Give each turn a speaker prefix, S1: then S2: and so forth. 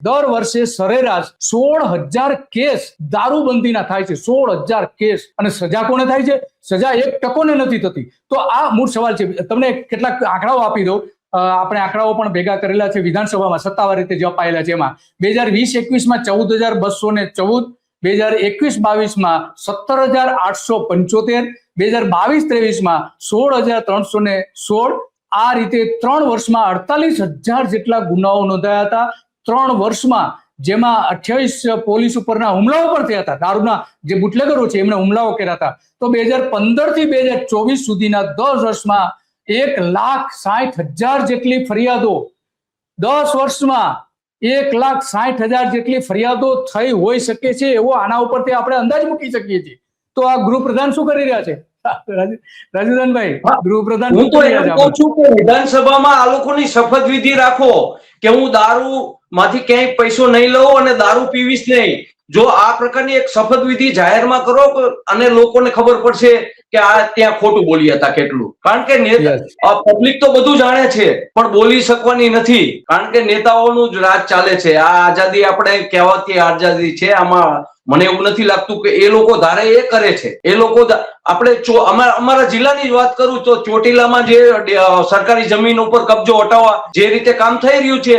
S1: દર વર્ષે સરેરાશ 16,000 કેસ દારૂબંધીના થાય છે. 16,000 કેસ. અને સજા કોને થાય છે? સજા 1% નથી થતી. તો આ મૂળ સવાલ છે. તમને કેટલાક આંકડાઓ આપી દઉં. આપણે આંકડાઓ પણ ભેગા કરેલા છે વિધાનસભામાં સત્તાવાર રીતે જે અપાયેલા છે. એમાં 2020-21માં 14,214, 2021-22માં 17,875, 2022-23માં 16,316. આ રીતે 3 વર્ષમાં 48,000 જેટલા ગુનાઓ નોંધાયા હતા. 3 વર્ષમાં, જેમાં 28 પોલીસ ઉપરના હુમલાઓ પણ થયા હતા. દારૂના જે બુટલેગરો છે એમણે હુમલાઓ કર્યા હતા. તો 2015 થી 2024 સુધીના 10 વર્ષમાં 1,60,000 જેટલી ફરિયાદો, 10 વર્ષમાં 1,60,000 જેટલી ફરિયાદો થઈ હોઈ શકે છે એવો આના ઉપરથી આપણે અંદાજ મૂકી શકીએ છીએ. તો આ ગૃહપ્રધાન શું કરી રહ્યા છે? રાજુદાનભાઈ, ગૃહપ્રધાન
S2: હું તો એમ કહું છું કે વિધાનસભામાં આ લોકોની શપથવિધિ રાખો કે હું દારૂ માંથી ક્યાંય પૈસો નહીં લઉં અને દારૂ પીવીશ નહીં. જો આ પ્રકારની એક શપથવિધિ જાહેરમાં કરો અને લોકોને ખબર પડશે કે આ ત્યાં ખોટું બોલ્યા હતા કેટલું. કારણ કે પબ્લિક તો બધું જાણે છે પણ બોલી શકવાની નથી. કારણ કે નેતાઓનું જ રાજ ચાલે છે. આ આઝાદી આપણે કહેવાતી આઝાદી છે. આમાં મને એવું નથી લાગતું કે એ લોકો ધારે એ કરે છે. એ લોકો આપણે અમારા જિલ્લાની જ વાત કરું તો ચોટીલામાં જે સરકારી જમીન ઉપર કબજો હટાવવા જે રીતે કામ થઈ રહ્યું છે